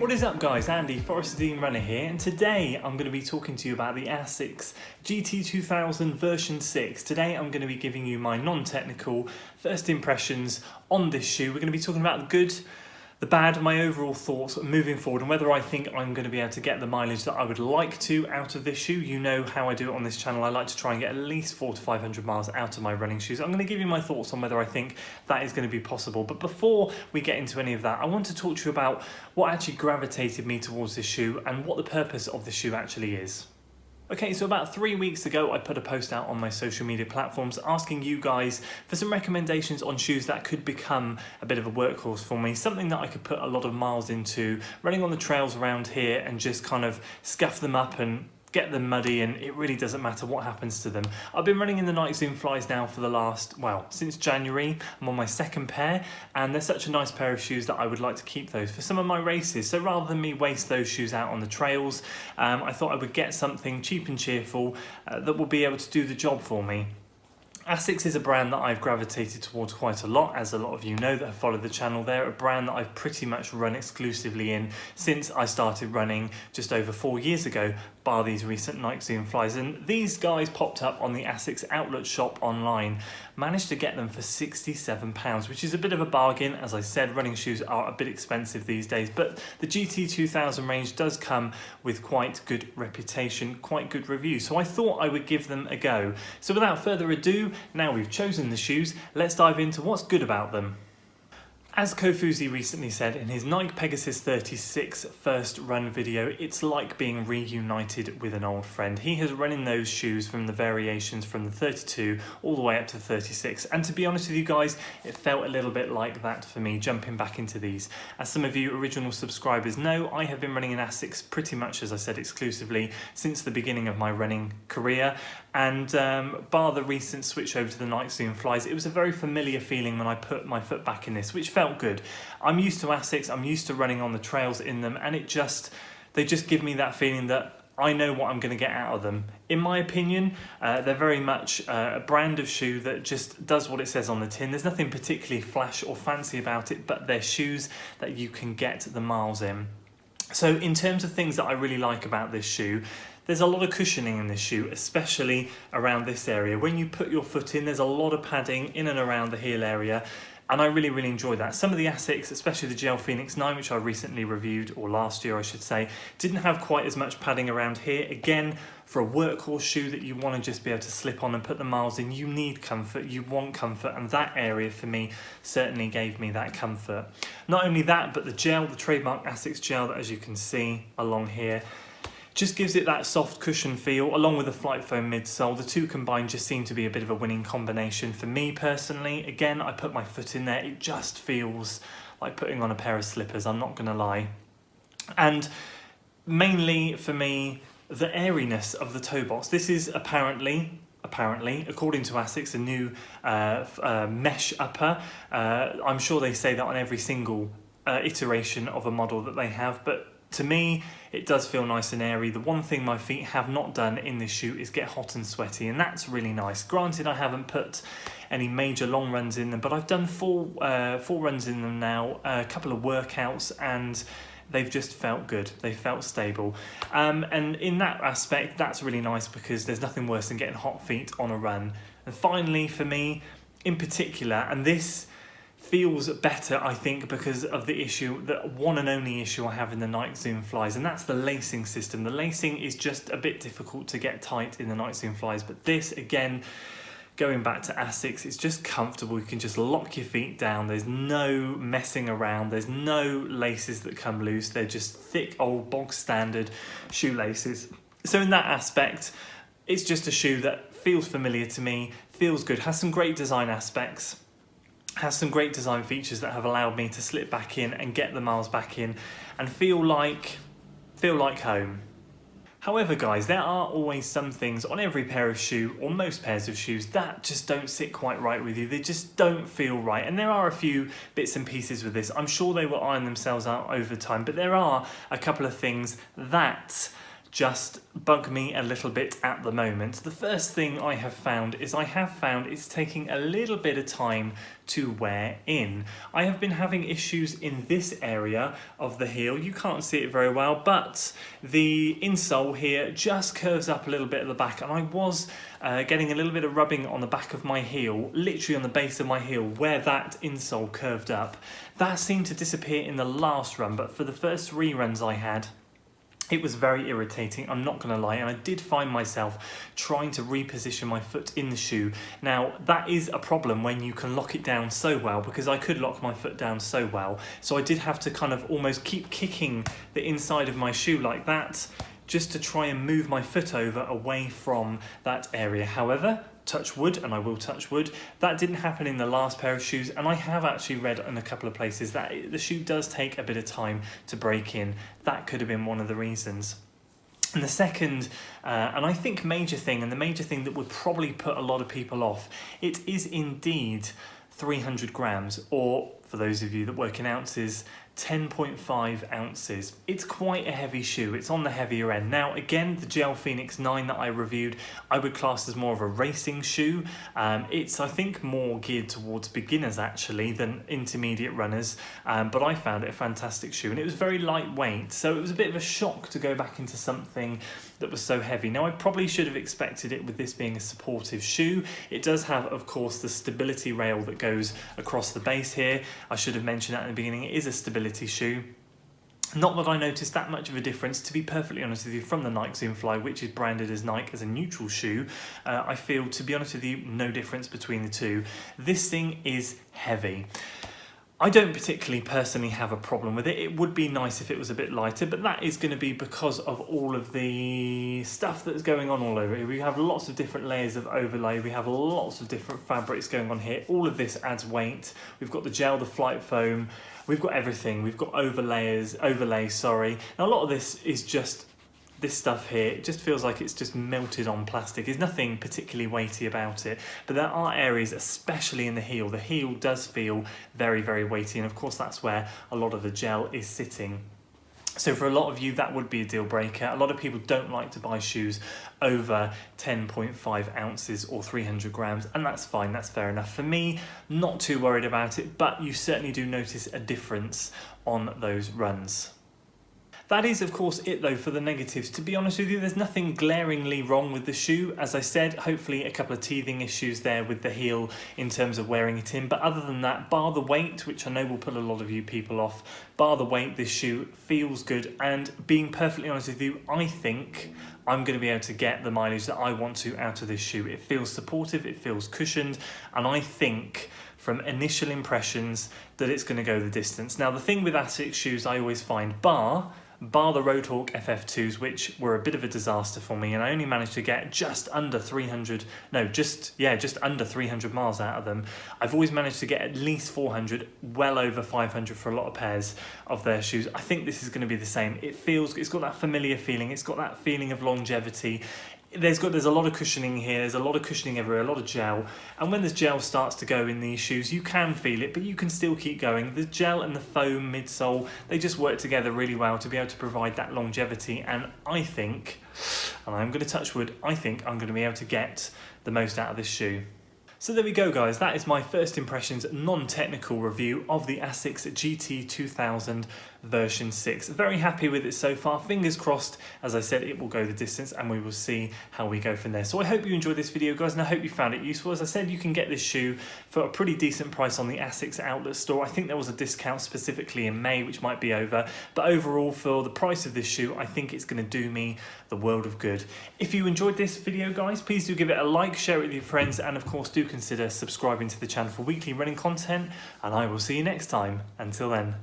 What is up guys, Andy, Forest Dean Runner here, and today I'm going to be talking to you about the ASICS GT2000 version 6. Today I'm going to be giving you my non-technical first impressions on this shoe. We're going to be talking about the good, the bad, my overall thoughts moving forward, and whether I think I'm going to be able to get the mileage that I would like to out of this shoe. You know how I do it on this channel. I like to try and get at least 400 to 500 miles out of my running shoes. I'm going to give you my thoughts on whether I think that is going to be possible. But before we get into any of that, I want to talk to you about what actually gravitated me towards this shoe and what the purpose of the shoe actually is. Okay, so about 3 weeks ago, I put a post out on my social media platforms asking you guys for some recommendations on shoes that could become a bit of a workhorse for me, something that I could put a lot of miles into, running on the trails around here and just kind of scuff them up and get them muddy, and it really doesn't matter what happens to them. I've been running in the Nike Zoom Flies now for the last, well, since January. I'm on my second pair, and they're such a nice pair of shoes that I would like to keep those for some of my races. So rather than me waste those shoes out on the trails, I thought I would get something cheap and cheerful that will be able to do the job for me. ASICS is a brand that I've gravitated towards quite a lot, as a lot of you know that have followed the channel. They're a brand that I've pretty much run exclusively in since I started running just over 4 years ago, bar these recent Nike Zoom Flies. And these guys popped up on the ASICS outlet shop online. Managed to get them for £67, which is a bit of a bargain. As I said, running shoes are a bit expensive these days, but the GT2000 range does come with quite good reputation, quite good reviews. So I thought I would give them a go. So without further ado, now we've chosen the shoes, let's dive into what's good about them. As Kofuzi recently said in his Nike Pegasus 36 first run video, it's like being reunited with an old friend. He has run in those shoes from the variations from the 32 all the way up to 36, and to be honest with you guys, it felt a little bit like that for me jumping back into these. As some of you original subscribers know, I have been running in ASICS pretty much, as I said, exclusively since the beginning of my running career, and bar the recent switch over to the Nike Zoom Flies, it was a very familiar feeling when I put my foot back in this, which felt good. I'm used to ASICS, I'm used to running on the trails in them, and they just give me that feeling that I know what I'm going to get out of them. In my opinion, they're very much a brand of shoe that just does what it says on the tin. There's nothing particularly flash or fancy about it, but they're shoes that you can get the miles in. So in terms of things that I really like about this shoe, there's a lot of cushioning in this shoe, especially around this area. When you put your foot in, there's a lot of padding in and around the heel area, and I really, really enjoy that. Some of the ASICS, especially the Gel Phoenix 9, which I recently reviewed, or last year I should say, didn't have quite as much padding around here. Again, for a workhorse shoe that you want to just be able to slip on and put the miles in, you need comfort, you want comfort, and that area for me certainly gave me that comfort. Not only that, but the gel, the trademark ASICS gel that, as you can see along here, just gives it that soft cushion feel, along with the Flight Foam midsole. The two combined just seem to be a bit of a winning combination for me personally. Again, I put my foot in there, it just feels like putting on a pair of slippers, I'm not gonna lie. And mainly for me, the airiness of the toe box. This is apparently, according to ASICS, a new mesh upper. I'm sure they say that on every single iteration of a model that they have, but to me, it does feel nice and airy. The one thing my feet have not done in this shoe is get hot and sweaty, and that's really nice. Granted, I haven't put any major long runs in them, but I've done four runs in them now, a couple of workouts, and they've just felt good. They felt stable. And in that aspect, that's really nice because there's nothing worse than getting hot feet on a run. And finally, for me, in particular, and this feels better, I think, because of the issue, the one and only issue I have in the Nike Zoom Flies, and that's the lacing system. The lacing is just a bit difficult to get tight in the Nike Zoom Flies, but this, again, going back to ASICS, it's just comfortable. You can just lock your feet down. There's no messing around. There's no laces that come loose. They're just thick old bog standard shoelaces. So in that aspect, it's just a shoe that feels familiar to me, feels good, has some great design aspects, has some great design features that have allowed me to slip back in and get the miles back in and feel like home. However, guys, there are always some things on every pair of shoe, or most pairs of shoes, that just don't sit quite right with you. They just don't feel right. And there are a few bits and pieces with this. I'm sure they will iron themselves out over time, but there are a couple of things that just bug me a little bit at the moment. The first thing I have found is it's taking a little bit of time to wear in. I have been having issues in this area of the heel. You can't see it very well, but the insole here just curves up a little bit at the back, and I was getting a little bit of rubbing on the back of my heel, literally on the base of my heel where that insole curved up. That seemed to disappear in the last run, but for the first 3 runs I had, it was very irritating, I'm not going to lie, and I did find myself trying to reposition my foot in the shoe. Now, that is a problem when you can lock it down so well, because I could lock my foot down so well, so I did have to kind of almost keep kicking the inside of my shoe like that, just to try and move my foot over away from that area. However, touch wood, and I will touch wood, that didn't happen in the last pair of shoes, and I have actually read in a couple of places that the shoe does take a bit of time to break in. That could have been one of the reasons. And the second, and I think major thing, and the major thing that would probably put a lot of people off, it is indeed 300 grams, or for those of you that work in ounces, 10.5 ounces. It's quite a heavy shoe. It's on the heavier end. Now, again, the Gel Phoenix 9 that I reviewed, I would class as more of a racing shoe. It's, I think, more geared towards beginners actually than intermediate runners, but I found it a fantastic shoe, and it was very lightweight, so it was a bit of a shock to go back into something that was so heavy. Now, I probably should have expected it with this being a supportive shoe. It does have, of course, the stability rail that goes across the base here. I should have mentioned that in the beginning. It is a stability shoe. Not that I noticed that much of a difference, to be perfectly honest with you, from the Nike Zoom Fly, which is branded as Nike as a neutral shoe. I feel, to be honest with you, no difference between the two. This thing is heavy. I don't particularly personally have a problem with it. It would be nice if it was a bit lighter, but that is going to be because of all of the stuff that's going on all over here. We have lots of different layers of overlay. We have lots of different fabrics going on here. All of this adds weight. We've got the gel, the flight foam. We've got everything. We've got overlay, sorry. Now, a lot of this is just this stuff here. It just feels like it's just melted on plastic. There's nothing particularly weighty about it, but there are areas, especially in the heel. The heel does feel very, very weighty, and of course that's where a lot of the gel is sitting. So for a lot of you, that would be a deal breaker. A lot of people don't like to buy shoes over 10.5 ounces or 300 grams, and that's fine, that's fair enough. For me, not too worried about it, but you certainly do notice a difference on those runs. That is, of course, it though for the negatives. To be honest with you, there's nothing glaringly wrong with the shoe. As I said, hopefully a couple of teething issues there with the heel in terms of wearing it in. But other than that, bar the weight, which I know will put a lot of you people off, bar the weight, this shoe feels good. And being perfectly honest with you, I think I'm going to be able to get the mileage that I want to out of this shoe. It feels supportive, it feels cushioned, and I think from initial impressions that it's going to go the distance. Now, the thing with ASICS shoes I always find, bar the Roadhawk FF2s, which were a bit of a disaster for me, and I only managed to get just under 300 miles out of them. I've always managed to get at least 400, well over 500 for a lot of pairs of their shoes. I think this is going to be the same. It's got that familiar feeling, it's got that feeling of longevity. There's a lot of cushioning here, there's a lot of cushioning everywhere, a lot of gel, and when this gel starts to go in these shoes, you can feel it, but you can still keep going. The gel and the foam midsole, they just work together really well to be able to provide that longevity, and I think, and I'm going to touch wood, I think I'm going to be able to get the most out of this shoe. So there we go guys, that is my first impressions non-technical review of the ASICS GT2000 version 6. Very happy with it so far, fingers crossed, as I said, it will go the distance and we will see how we go from there. So I hope you enjoyed this video guys and I hope you found it useful. As I said, you can get this shoe for a pretty decent price on the ASICS outlet store. I think there was a discount specifically in May which might be over, but overall for the price of this shoe I think it's going to do me the world of good. If you enjoyed this video guys, please do give it a like, share it with your friends, and of course do consider subscribing to the channel for weekly running content, and I will see you next time. Until then.